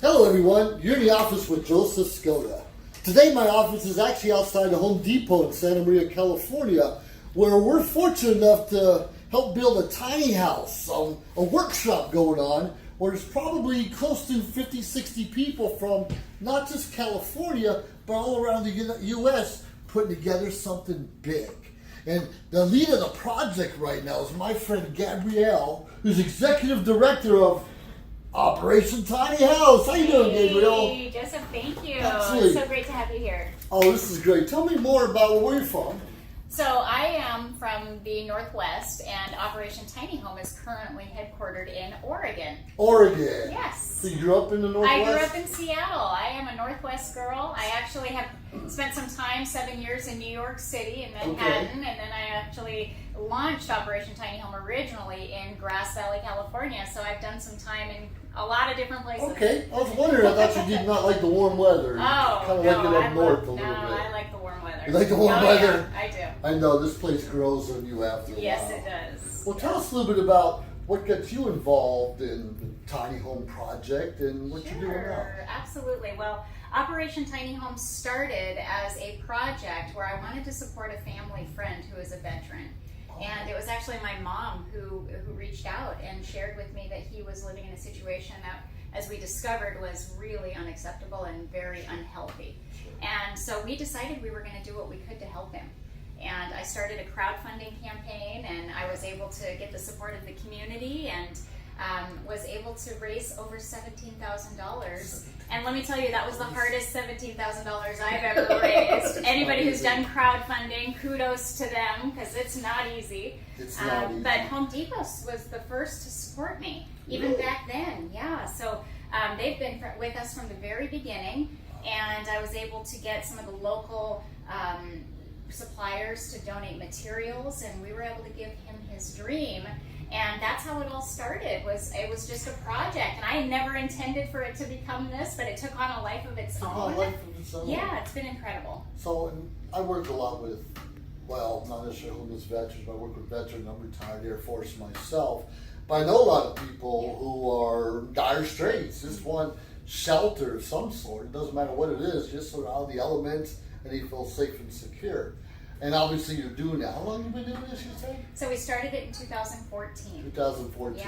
Hello everyone, you're in the office with Joseph Skoda. Today my office is actually outside the Home Depot in Santa Maria, California, where we're fortunate enough to help build a tiny house, a workshop going on, where there's probably close to 50, 60 people from not just California, but all around the U.S. putting together something big. And the lead of the project right now is my friend Gabrielle, who's executive director of Operation Tiny House. How you doing, Gabrielle? Hey, Joseph, thank you. Absolutely. It's so great to have you here. Oh, this is great. Tell me more about where you're from. So I am from the Northwest, and Operation Tiny Home is currently headquartered in Oregon. Oregon. Yes. So you grew up in the Northwest? I grew up in Seattle. I am a Northwest girl. I actually have spent some time, 7 years in New York City in Manhattan, and then I actually launched Operation Tiny Home originally in Grass Valley, California. So I've done some time in a lot of different places. Okay. I was wondering, I thought you did not like the warm weather. You Oh, kind of no, like it up I north love, a little no, bit. I like the warm weather. You like the warm Oh, weather? Yeah, I do. I know, this place grows on you after a while. Yes, it does. Well, tell us a little bit about what got you involved in the Tiny Home Project and what you're doing now. Sure, absolutely. Well, Operation Tiny Home started as a project where I wanted to support a family friend who is a veteran. And it was actually my mom who reached out and shared with me that he was living in a situation that, as we discovered, was really unacceptable and very unhealthy. And so we decided we were going to do what we could to help him. And I started a crowdfunding campaign, and I was able to get the support of the community and was able to raise over $17,000. And let me tell you, that was the hardest $17,000 I've ever raised. Anybody who's done crowdfunding, kudos to them, because it's not easy. It's not easy. But Home Depot was the first to support me, even back then. Yeah, so they've been with us from the very beginning, and I was able to get some of the local suppliers to donate materials, and we were able to give him his dream. And that's how it all started. It was just a project, and I had never intended for it to become this, but it took on a life of its own. Yeah, it's been incredible. So, and I work a lot with, well, not necessarily homeless veterans, but I work with veterans. I'm retired Air Force myself. But I know a lot of people who are in dire straits, just want shelter of some sort. It doesn't matter what it is, just sort of out of the elements, and you feel safe and secure. And obviously you're doing that. How long have you been doing this, you say? So we started it in 2014. 2014.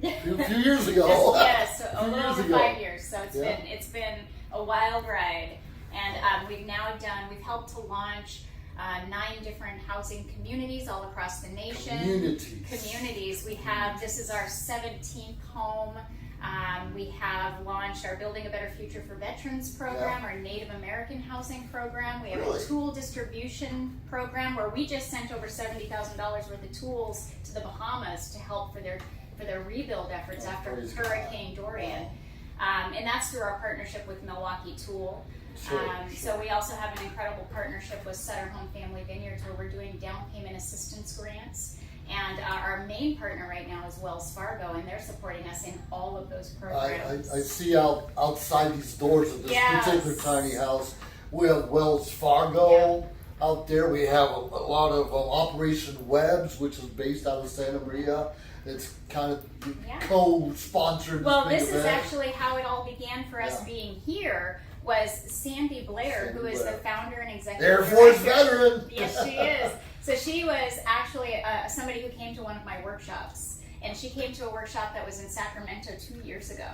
Yeah. A few years ago. Yes, a little over ago. 5 years. So it's been a wild ride. And we've helped to launch 9 different housing communities all across the nation. Communities. This is our 17th home. We have launched our Building a Better Future for Veterans program, our Native American housing program. We have a tool distribution program where we just sent over $70,000 worth of tools to the Bahamas to help for their rebuild efforts after Hurricane Dorian. And that's through our partnership with Milwaukee Tool. So we also have an incredible partnership with Sutter Home Family Vineyards where we're doing down payment assistance grants. And our main partner right now is Wells Fargo, and they're supporting us in all of those programs. I see outside these doors of this particular tiny house, we have Wells Fargo out there. We have a lot of Operation Webs, which is based out of Santa Maria. It's kind of co-sponsored. Well, this is actually how it all began for us being here. Was Sandy Blair, who is the founder and executive Air Force veteran. Yes, she is. So she was actually somebody who came to one of my workshops, and she came to a workshop that was in Sacramento 2 years ago.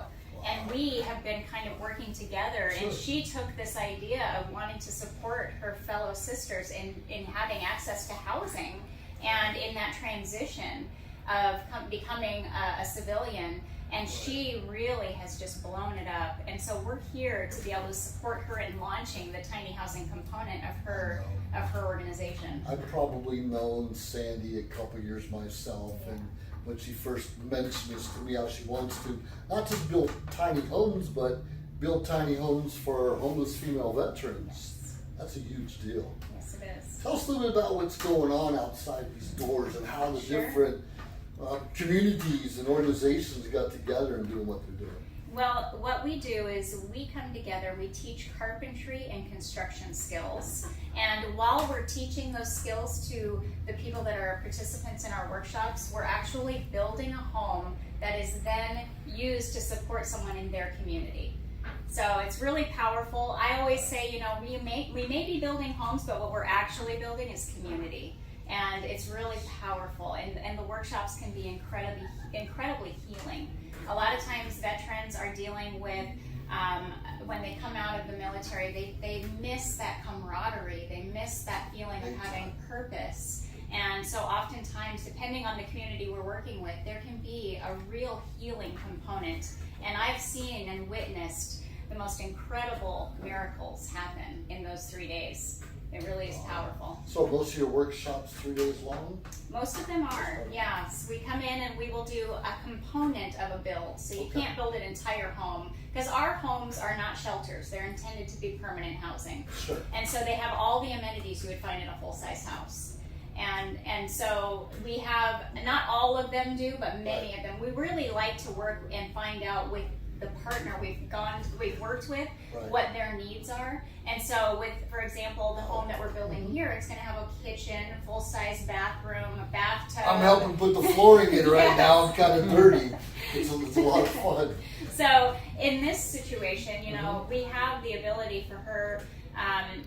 And we have been kind of working together, and she took this idea of wanting to support her fellow sisters in having access to housing, and in that transition of becoming a civilian. And she really has just blown it up. And so we're here to be able to support her in launching the tiny housing component of her organization. I've probably known Sandy a couple years myself, and when she first mentioned this to me, how she wants to not just build tiny homes, but build tiny homes for homeless female veterans. That's a huge deal. Yes, it is. Tell us a little bit about what's going on outside these doors and how the different communities and organizations got together and doing what they're doing. Well, what we do is we come together, we teach carpentry and construction skills. And while we're teaching those skills to the people that are participants in our workshops, we're actually building a home that is then used to support someone in their community. So it's really powerful. I always say, you know, we may be building homes, but what we're actually building is community. And it's really powerful. And the workshops can be incredibly healing. A lot of times veterans are dealing with, when they come out of the military, they miss that camaraderie, they miss that feeling of having purpose. And so oftentimes, depending on the community we're working with, there can be a real healing component. And I've seen and witnessed the most incredible miracles happen in those 3 days. It really is powerful. So most of your workshops 3 days long? Most of them are, yes. We come in and we will do a component of a build. So you can't build an entire home, because our homes are not shelters. They're intended to be permanent housing. Sure. And so they have all the amenities you would find in a full-size house. And so we have, not all of them do, but many of them. We really like to work and find out with the partner we've worked with, what their needs are. And so with, for example, the home that we're building here, it's going to have a kitchen, full-size bathroom, a bathtub. I'm helping put the flooring in right now. I'm kind of dirty. It's a lot of fun. So in this situation, you know, we have the ability for her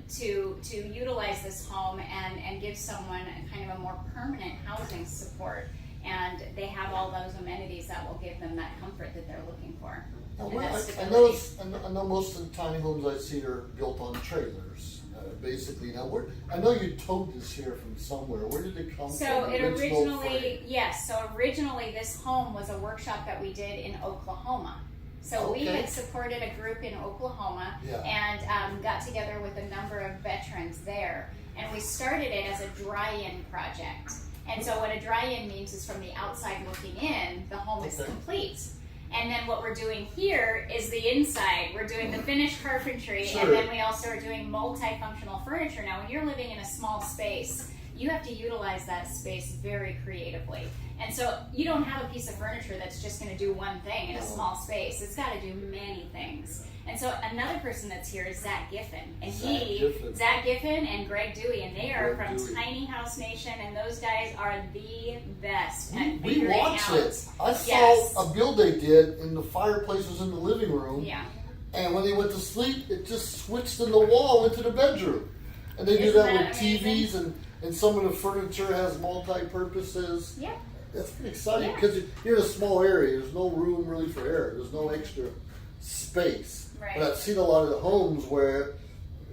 to utilize this home and give someone a kind of a more permanent housing support. And they have all those amenities that will give them that comfort that they're looking for. I know most of the tiny homes I see are built on trailers, basically. Now, I know you towed this here from somewhere. Where did it come from? So originally this home was a workshop that we did in Oklahoma. So we had supported a group in Oklahoma and got together with a number of veterans there. And we started it as a dry-in project. And so what a dry-in means is from the outside looking in, the home is complete. And then what we're doing here is the inside. We're doing the finished carpentry, and then we also are doing multifunctional furniture. Now, when you're living in a small space, you have to utilize that space very creatively. And so you don't have a piece of furniture that's just going to do one thing in a small space. It's got to do many things. And so another person that's here is Zach Giffen. And Zach Giffen and Greg Dewey, and they are from Tiny House Nation, and those guys are the best at We figuring watched out. it. I saw a build they did, and the fireplace was in the living room. Yeah. And when they went to sleep, it just switched in the wall into the bedroom. And they do that with TVs, and some of the furniture has multi-purposes. Yeah. That's pretty exciting because you're in a small area. There's no room really for air. There's no extra space. Right. But I've seen a lot of the homes where,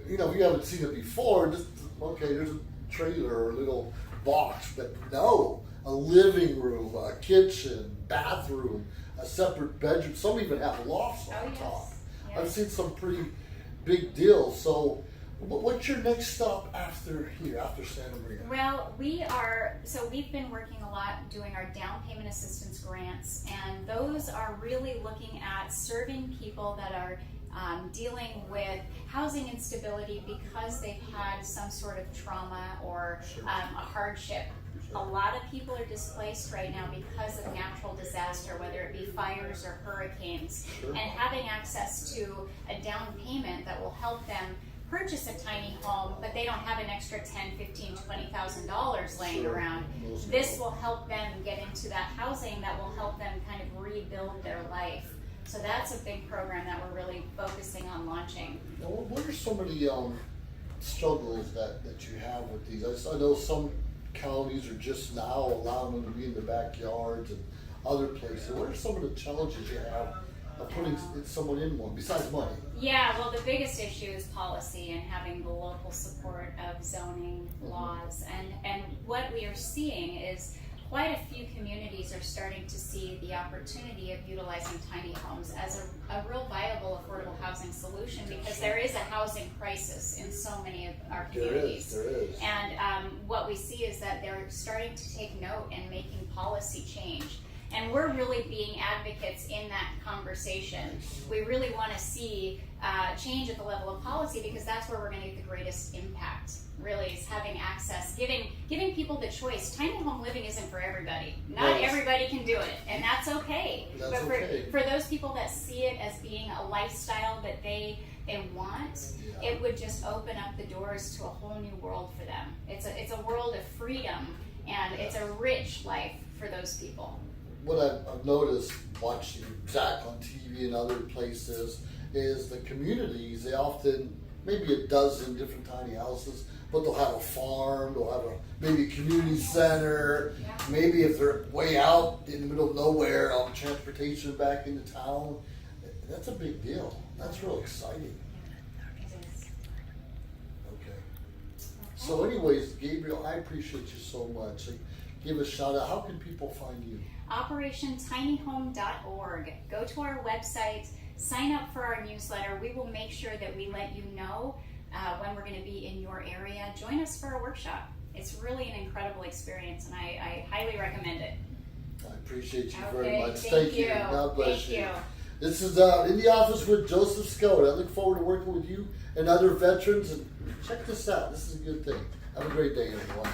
you know, if you haven't seen it before, just, there's a trailer or a little box. But no, a living room, a kitchen, bathroom, a separate bedroom. Some even have lofts on top. Yes. I've seen some pretty big deals. So what's your next stop after here, after Santa Maria? Well, we've been working a lot doing our down payment assistance grants, and those are really looking at serving people that are dealing with housing instability because they've had some sort of trauma or a hardship. A lot of people are displaced right now because of natural disaster, whether it be fires or hurricanes, and having access to a down payment that will help them purchase a tiny home, but they don't have an extra $10,000, $15,000, $20,000 laying around. This will help them get into that housing that will help them kind of rebuild their life. So that's a big program that we're really focusing on launching. Now, what are some of the struggles that you have with these? I know some counties are just now allowing them to be in the backyards and other places. What are some of the challenges you have of putting someone in one, besides money? Yeah, well, the biggest issue is policy and having the local support of zoning laws. And what we are seeing is quite a few communities are starting to see the opportunity of utilizing tiny homes as a real viable affordable housing solution, because there is a housing crisis in so many of our communities. There is. And what we see is that they're starting to take note and making policy change. And we're really being advocates in that conversation. We really want to see change at the level of policy, because that's where we're going to get the greatest impact. Really, is having access, giving people the choice. Tiny home living isn't for everybody. Not everybody can do it, and that's okay. That's but okay. For those people that see it as being a lifestyle that they want, it would just open up the doors to a whole new world for them. It's a world of freedom, and it's a rich life for those people. What I've noticed watching Zach on TV and other places is the communities, they often, maybe a dozen different tiny houses, but they'll have a farm, they'll have maybe a community center, maybe if they're way out in the middle of nowhere on transportation back into town. That's a big deal. That's real exciting. Okay. So anyways, Gabriel, I appreciate you so much. Give a shout out. How can people find you? OperationTinyHome.org. Go to our website, sign up for our newsletter. We will make sure that we let you know when we're going to be in your area. Join us for a workshop. It's really an incredible experience, and I highly recommend it. I appreciate you very much. Thank you. God bless you. Thank you. This is In the Office with Joseph Scott. I look forward to working with you and other veterans. And check this out. This is a good thing. Have a great day, everyone.